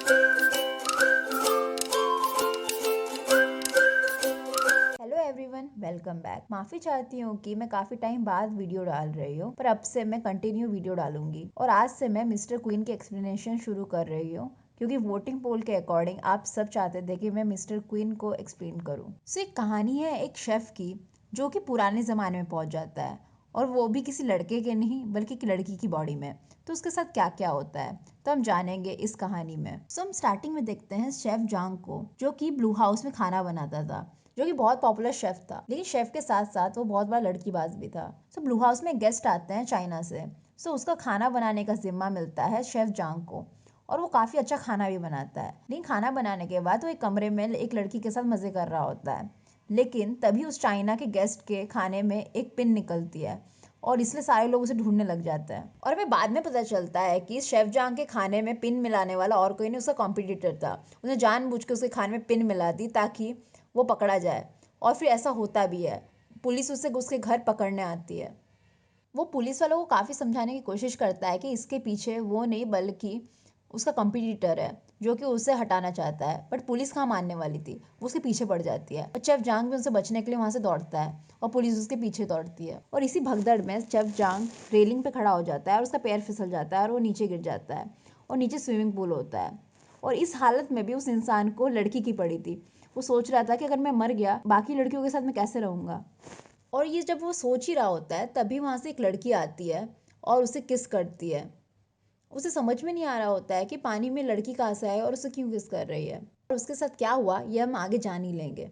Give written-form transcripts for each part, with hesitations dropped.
Hello everyone, welcome back. माफ़ी चाहती हूँ कि मैं काफ़ी टाइम बाद वीडियो डाल रही हूँ, पर अब से मैं कंटिन्यू वीडियो डालूंगी और आज से मैं मिस्टर क्वीन के एक्सप्लेनेशन शुरू कर रही हूँ क्योंकि वोटिंग पोल के अकॉर्डिंग आप सब चाहते थे कि मैं मिस्टर क्वीन को एक्सप्लेन करूँ। एक कहानी है एक शेफ़ की जो कि पुराने ज़माने में पहुँच जाता है और वो भी किसी लड़के के नहीं बल्कि एक लड़की की बॉडी में। तो उसके साथ क्या क्या होता है तो हम जानेंगे इस कहानी में। हम स्टार्टिंग में देखते हैं शेफ जांग को, जो कि ब्लू हाउस में खाना बनाता था, जो कि बहुत पॉपुलर शेफ था। लेकिन शेफ के साथ साथ वो बहुत बड़ा लड़कीबाज भी था। ब्लू हाउस में गेस्ट आते हैं चाइना से। उसका खाना बनाने का जिम्मा मिलता है शेफ जांग को और वो काफ़ी अच्छा खाना भी बनाता है। लेकिन खाना बनाने के बाद वो एक कमरे में एक लड़की के साथ मज़े कर रहा होता है। लेकिन तभी उस चाइना के गेस्ट के खाने में एक पिन निकलती है और इसलिए सारे लोग उसे ढूंढने लग जाते हैं। और हमें बाद में पता चलता है कि शेफ जांग के खाने में पिन मिलाने वाला और कोई नहीं, उसका कॉम्पिटिटर था। उसने जानबूझ के उसके खाने में पिन मिला दी ताकि वो पकड़ा जाए और फिर ऐसा होता भी है। पुलिस उसे उसके घर पकड़ने आती है। वो पुलिस वालों को काफ़ी समझाने की कोशिश करता है कि इसके पीछे वो नहीं बल्कि उसका कॉम्पिटिटर है जो कि उसे हटाना चाहता है। बट पुलिस कहाँ मानने वाली थी, वो उसके पीछे पड़ जाती है और चेफ जांग भी उनसे बचने के लिए वहाँ से दौड़ता है और पुलिस उसके पीछे दौड़ती है। और इसी भगदड़ में चेफ जांग रेलिंग पे खड़ा हो जाता है और उसका पैर फिसल जाता है और वो नीचे गिर जाता है और नीचे स्विमिंग पूल होता है। और इस हालत में भी उस इंसान को लड़की की पड़ी थी। वो सोच रहा था कि अगर मैं मर गया बाकी लड़कियों के साथ मैं कैसे रहूँगा। और ये जब वो सोच ही रहा होता है तभी वहाँ से एक लड़की आती है और उसे किस करती है। उसे समझ में नहीं आ रहा होता है कि पानी में लड़की कहाँ से आए और उसे क्यों किस कर रही है और उसके साथ क्या हुआ ये हम आगे जान ही लेंगे।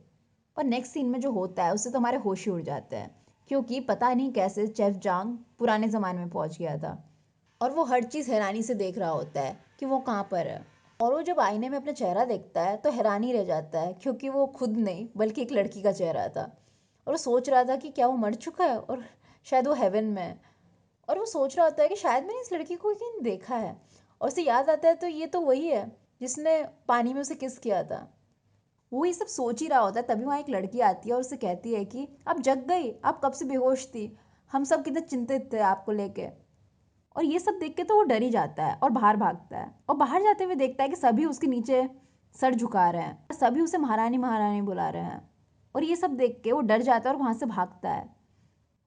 और नेक्स्ट सीन में जो होता है उससे तो हमारे होश ही उड़ जाते हैं क्योंकि पता नहीं कैसे चेफ जांग पुराने ज़माने में पहुँच गया था और वो हर चीज़ हैरानी से देख रहा होता है कि वो कहाँ पर है। और वो जब आईने में अपना चेहरा देखता है तो हैरानी रह जाता है क्योंकि वो खुद नहीं बल्कि एक लड़की का चेहरा था। और वो सोच रहा था कि क्या वो मर चुका है और शायद वो हेवन में है। और वो सोच रहा होता है कि शायद मैंने इस लड़की को कहीं देखा है और उसे याद आता है तो ये तो वही है जिसने पानी में उसे किस किया था। वो ये सब सोच ही रहा होता है तभी वहाँ एक लड़की आती है और उसे कहती है कि आप जग गई, आप कब से बेहोश थी, हम सब कितने चिंतित थे आपको लेके। और ये सब देख के तो वो डर ही जाता है और बाहर भागता है और बाहर जाते हुए देखता है कि सभी उसके नीचे सर झुका रहे हैं और सभी उसे महारानी महारानी बुला रहे हैं। और ये सब देख के वो डर जाता है और वहाँ से भागता है।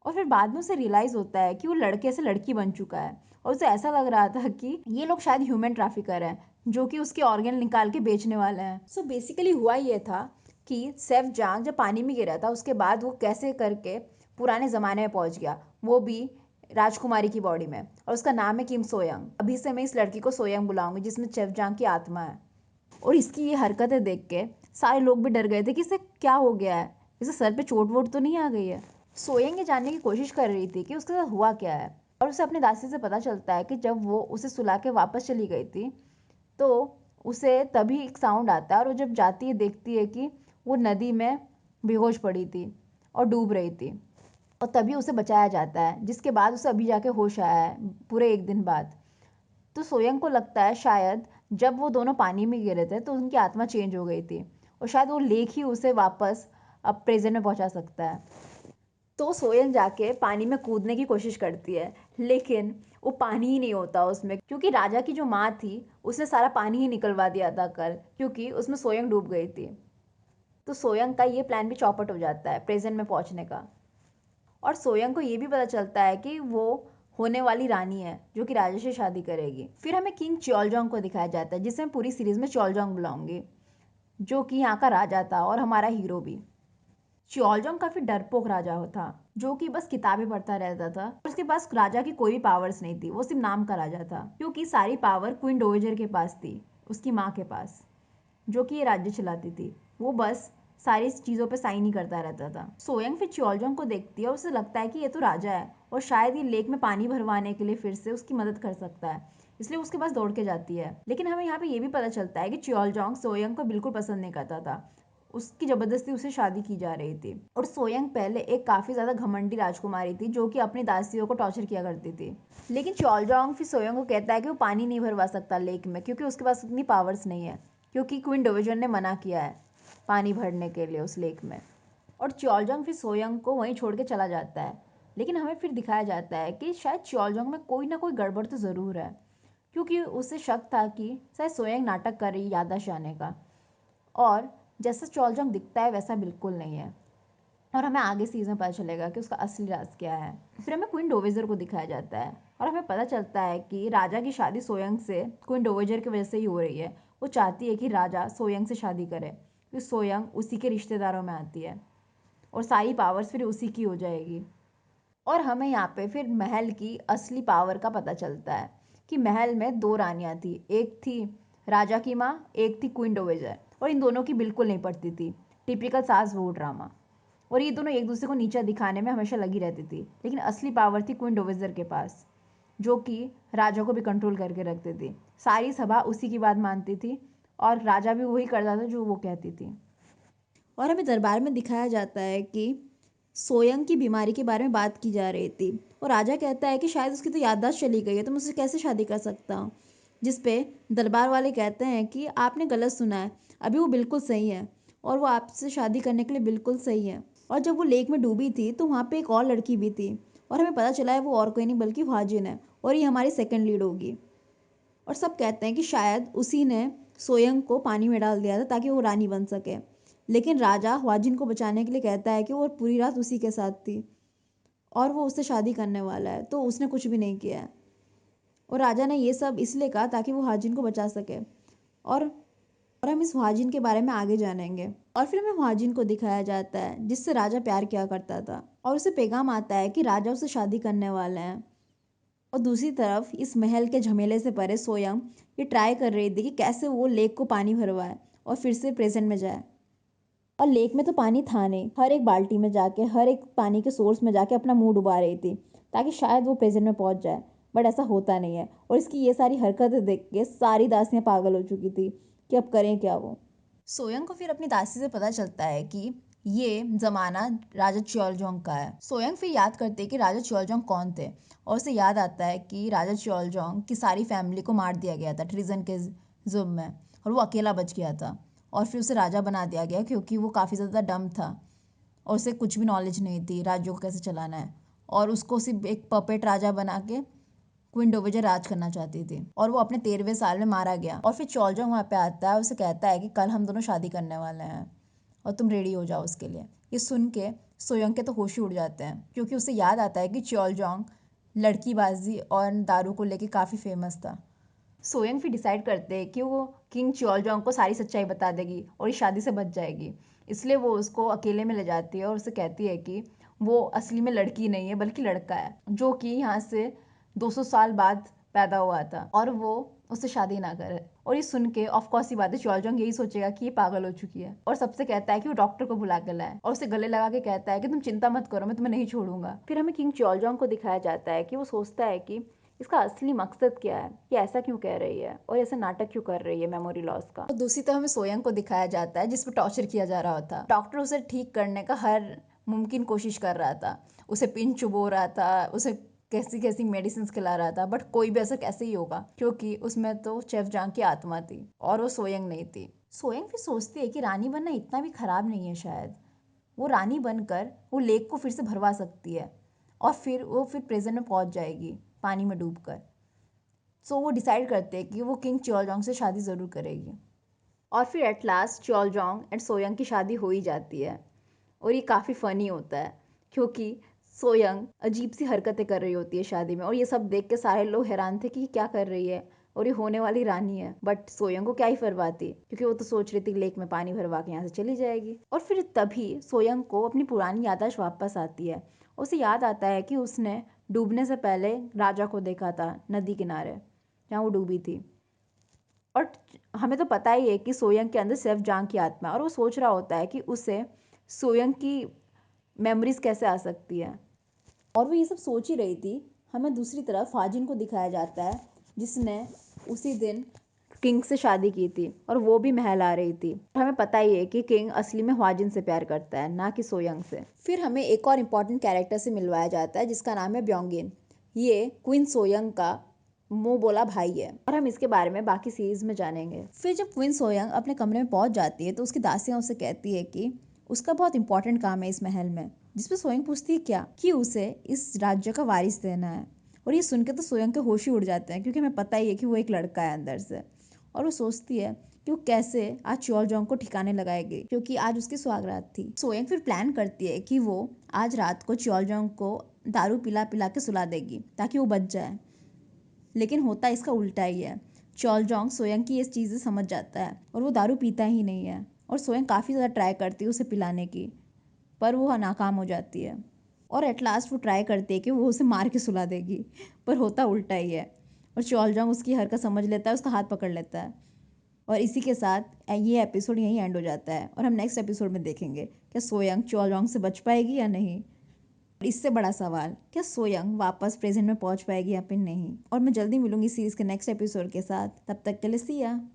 और फिर बाद में उसे रियलाइज़ होता है कि वो लड़के से लड़की बन चुका है और उसे ऐसा लग रहा था कि ये लोग शायद ह्यूमन ट्रैफिकर हैं जो कि उसके ऑर्गन निकाल के बेचने वाले हैं। बेसिकली हुआ ये था कि सेफ जांग जब पानी में गिरा था उसके बाद वो कैसे करके पुराने ज़माने में पहुंच गया, वो भी राजकुमारी की बॉडी में, और उसका नाम है किम सोयंग। अभी से मैं इस लड़की को सोयंग बुलाऊंगी जिसमें चेफ जांग की आत्मा है। और इसकी ये हरकतें देख के सारे लोग भी डर गए थे कि इसे क्या हो गया है, इसे सर पे चोट वोट तो नहीं आ गई है। सोयंग ये जानने की कोशिश कर रही थी कि उसके साथ हुआ क्या है और उसे अपने दासी से पता चलता है कि जब वो उसे सुला के वापस चली गई थी तो उसे तभी एक साउंड आता है और वो जब जाती है देखती है कि वो नदी में बेहोश पड़ी थी और डूब रही थी और तभी उसे बचाया जाता है, जिसके बाद उसे अभी जाके होश आया है पूरे एक दिन बाद। तो सोयंग को लगता है शायद जब वो दोनों पानी में गिरे थे तो उनकी आत्मा चेंज हो गई थी और शायद वो लेक ही उसे वापस अब प्रेजेंट में पहुंचा सकता है। तो सोयंग जाके पानी में कूदने की कोशिश करती है लेकिन वो पानी ही नहीं होता उसमें क्योंकि राजा की जो माँ थी उसने सारा पानी ही निकलवा दिया था कल, क्योंकि उसमें सोयंग डूब गई थी। तो सोयंग का ये प्लान भी चौपट हो जाता है प्रेजेंट में पहुंचने का। और सोयंग को ये भी पता चलता है कि वो होने वाली रानी है जो कि राजा से शादी करेगी। फिर हमें किंग च्योलजोंग को दिखाया जाता है जिसे मैं पूरी सीरीज में च्योलजोंग बुलाऊंगी, जो कि यहाँ का राजा था और हमारा हीरो भी। च्योलजोंग काफी डरपोक राजा था जो कि बस किताबें पढ़ता रहता था और उसके पास राजा की कोई भी पावर्स नहीं थी, वो सिर्फ नाम का राजा था क्योंकि सारी पावर क्वीन डोवेजर के पास थी, उसकी माँ के पास, जो कि ये राज्य चलाती थी। वो बस सारी चीज़ों पे साइन ही करता रहता था। सोयंग फिर च्योलजोंग को देखती है और उसे लगता है कि ये तो राजा है और शायद ये लेक में पानी भरवाने के लिए फिर से उसकी मदद कर सकता है, इसलिए उसके पास दौड़ के जाती है। लेकिन हमें यहाँ पे ये भी पता चलता है कि च्योलजोंग सोयंग को बिल्कुल पसंद नहीं करता था, उसकी जबरदस्ती उसे शादी की जा रही थी। और सोयंग पहले एक काफी ज्यादा घमंडी राजकुमारी थी जो कि अपनी दासियों को टॉर्चर किया करती थी। लेकिन च्योलजोंग फिर सोयंग को कहता है कि वो पानी नहीं भरवा सकता लेक में क्योंकि उसके पास उतनी पावर्स नहीं है, क्योंकि क्वीन डोवेजर ने मना किया है पानी भरने के लिए उस लेक में। और च्योलजोंग फिर सोयंग को वहीं छोड़ के चला जाता है। लेकिन हमें फिर दिखाया जाता है कि शायद च्योलजोंग में कोई ना कोई गड़बड़ तो ज़रूर है क्योंकि उसे शक था कि शायद सोयंग नाटक कर रही याददाश्त जाने का, और जैसा चोलजोंग दिखता है वैसा बिल्कुल नहीं है। और हमें आगे सीरीज में पता चलेगा कि उसका असली राज क्या है। फिर हमें क्वीन डोवेजर को दिखाया जाता है और हमें पता चलता है कि राजा की शादी सोयंग से क्वीन डोवेजर की वजह से ही हो रही है। वो चाहती है कि राजा सोयंग से शादी करे, फिर सोयंग उसी के रिश्तेदारों में आती है और सारी पावर्स फिर उसी की हो जाएगी। और हमें यहाँ पे फिर महल की असली पावर का पता चलता है कि महल में दो रानियाँ थी, एक थी राजा की माँ, एक थी क्वीन डोवेजर, और इन दोनों की बिल्कुल नहीं पड़ती थी। टिपिकल सास बहू ड्रामा। और ये दोनों एक दूसरे को नीचा दिखाने में हमेशा लगी रहती थी, लेकिन असली पावर थी क्वीन डोवेजर के पास, जो कि राजा को भी कंट्रोल करके रखती थी। सारी सभा उसी की बात मानती थी और राजा भी वही करता था जो वो कहती थी। और हमें दरबार में दिखाया जाता है कि सोयंग की बीमारी के बारे में बात की जा रही थी और राजा कहता है कि शायद उसकी तो याददाश्त चली गई है, तो मैं उससे कैसे शादी कर सकता हूँ। जिस पे दरबार वाले कहते हैं कि आपने गलत सुना है, अभी वो बिल्कुल सही है और वो आपसे शादी करने के लिए बिल्कुल सही है। और जब वो लेक में डूबी थी तो वहाँ पे एक और लड़की भी थी और हमें पता चला है वो और कोई नहीं बल्कि ह्वाजिन है, और ये हमारी सेकंड लीड होगी। और सब कहते हैं कि शायद उसी ने सोयंग को पानी में डाल दिया था ताकि वो रानी बन सके। लेकिन राजा ह्वाजिन को बचाने के लिए कहता है कि वो पूरी रात उसी के साथ थी और वो उससे शादी करने वाला है, तो उसने कुछ भी नहीं किया है। और राजा ने ये सब इसलिए कहा ताकि वो ह्वाजिन को बचा सके। और हम इस ह्वाजिन के बारे में आगे जानेंगे। और फिर हमें ह्वाजिन को दिखाया जाता है जिससे राजा प्यार किया करता था और उसे पैगाम आता है कि राजा उससे शादी करने वाले हैं। और दूसरी तरफ इस महल के झमेले से परे सोयम ये ट्राई कर रही थी कि कैसे वो लेक को पानी भरवाए और फिर से प्रेजेंट में जाए। और लेक में तो पानी था नहीं, हर एक बाल्टी में जाके, हर एक पानी के सोर्स में जाके अपना मुंह डुबा रही थी ताकि शायद वो प्रेजेंट में पहुंच जाए, बट ऐसा होता नहीं है। और इसकी ये सारी हरकतें देख के सारी दासियां पागल हो चुकी थी कि अब करें क्या वो। सोयंग को फिर अपनी दासी से पता चलता है कि ये जमाना राजा च्योलजोंग का है। सोयंग फिर याद करते हैं कि राजा च्योलजोंग कौन थे, और उसे याद आता है कि राजा च्योलजोंग की सारी फैमिली को मार दिया गया था ट्रीजन के जुर्म में, और वो अकेला बच गया था। और फिर उसे राजा बना दिया गया क्योंकि वो काफ़ी ज़्यादा डम था और उसे कुछ भी नॉलेज नहीं थी राज्यों को कैसे चलाना है, और उसको सिर्फ एक पपेट राजा बना के क्वीन डोवेजर राज करना चाहती थी। और वो अपने 13वें साल में मारा गया। और फिर चोलजोंग वहाँ पे आता है, उसे कहता है कि कल हम दोनों शादी करने वाले हैं और तुम रेडी हो जाओ उसके लिए। ये सुन के सोयंग के तो होश ही उड़ जाते हैं क्योंकि उसे याद आता है कि चोलजोंग लड़कीबाजी और दारू को लेके काफ़ी फेमस था। सोयंग फिर डिसाइड करते हैं कि वो किंग चोलजोंग को सारी सच्चाई बता देगी और इस शादी से बच जाएगी। इसलिए वो उसको अकेले में ले जाती है और उसे कहती है कि वो असली में लड़की नहीं है बल्कि लड़का है, जो कि यहाँ से 200 साल बाद पैदा हुआ था, और वो उससे शादी ना करे। और ये सुन के ऑफ कोर्स ही बात है, चोलजोंग यही सोचेगा कि ये पागल हो चुकी है और सबसे कहता है कि वो डॉक्टर को बुला के लाए, और उसे गले लगा के कहता है कि तुम चिंता मत करो, मैं तुम्हें नहीं छोड़ूंगा। फिर हमें किंग चोलजोंग को दिखाया जाता है कि वो सोचता है कि इसका असली मकसद क्या है, ये ऐसा क्यों कह रही है और ऐसा नाटक क्यों कर रही है मेमोरी लॉस का। और दूसरी तरफ हमें सोयंग को दिखाया जाता है जिस पर टॉर्चर किया जा रहा था। डॉक्टर उसे ठीक करने का हर मुमकिन कोशिश कर रहा था, उसे पिन चुबो रहा था, उसे कैसी कैसी मेडिसिन खिला रहा था, बट कोई भी असर कैसे ही होगा क्योंकि उसमें तो चेफ जांग की आत्मा थी और वो सोयंग नहीं थी। सोयंग फिर सोचती है कि रानी बनना इतना भी खराब नहीं है, शायद वो रानी बनकर वो लेक को फिर से भरवा सकती है और फिर वो फिर प्रेजेंट में पहुंच जाएगी पानी में डूबकर। सो वो डिसाइड करते हैं कि वो किंग च्योलजोंग से शादी ज़रूर करेगी। और फिर एट लास्ट च्योलजोंग एंड सोयंग की शादी हो ही जाती है। और ये काफ़ी फ़नी होता है क्योंकि सोयंग अजीब सी हरकतें कर रही होती है शादी में, और ये सब देख के सारे लोग हैरान थे कि ये क्या कर रही है और ये होने वाली रानी है। बट सोयंग को क्या ही परवाह थी क्योंकि वो तो सोच रही थी लेक में पानी भरवा के यहाँ से चली जाएगी। और फिर तभी सोयंग को अपनी पुरानी याददाश्त वापस आती है। उसे याद आता है कि उसने डूबने से पहले राजा को देखा था नदी किनारे जहाँ वो डूबी थी। और हमें तो पता ही है कि सोयंग के अंदर सिर्फ जांग की आत्मा है और वो सोच रहा होता है कि उसे सोयंग की मेमोरीज कैसे आ सकती है। और वो ये सब सोच ही रही थी। हमें दूसरी तरफ फाजिन को दिखाया जाता है जिसने उसी दिन किंग से शादी की थी और वो भी महल आ रही थी। हमें पता ही है कि किंग असली में ह्वाजिन से प्यार करता है, ना कि सोयंग से। फिर हमें एक और इम्पॉर्टेंट कैरेक्टर से मिलवाया जाता है जिसका नाम है ब्योंगिन। ये क्वीन सोयंग का मुंह बोला भाई है और हम इसके बारे में बाकी सीरीज में जानेंगे। फिर जब क्वीन सोयंग अपने कमरे में पहुंच जाती है तो उसकी दासियां उसे कहती है कि उसका बहुत इंपॉर्टेंट काम है इस महल में, जिसपे सोयंग पूछती है क्या, कि उसे इस राज्य का वारिस देना है। और ये सुन के तो सोयंग के होश ही उड़ जाते हैं, क्योंकि हमें पता ही है कि वो एक लड़का है अंदर से। और वो सोचती है कि वो कैसे आज च्योलजोंग को ठिकाने लगाएगी, क्योंकि आज उसकी सुहागरात थी। सोयंग फिर प्लान करती है कि वो आज रात को च्योलजोंग को दारू पिला पिला के सुला देगी ताकि वो बच जाए। लेकिन होता इसका उल्टा ही है। च्योलजोंग सोयंग की इस चीज़ें समझ जाता है और वो दारू पीता ही नहीं है। और सोयंग काफ़ी ज़्यादा ट्राई करती है उसे पिलाने की, पर वो नाकाम हो जाती है। और एट लास्ट वो ट्राई करती है कि वो उसे मार के सुला देगी, पर होता उल्टा ही है। और च्योलजोंग उसकी हरकत समझ लेता है, उसका हाथ पकड़ लेता है। और इसी के साथ ये एपिसोड यहीं एंड हो जाता है और हम नेक्स्ट एपिसोड में देखेंगे क्या सोयंग च्योलजोंग से बच पाएगी या नहीं। और इससे बड़ा सवाल, क्या सोयंग वापस प्रेजेंट में पहुंच पाएगी या फिर नहीं। और मैं जल्दी मिलूंगी सीरीज के नेक्स्ट एपिसोड के साथ, तब तक के लिए सी या।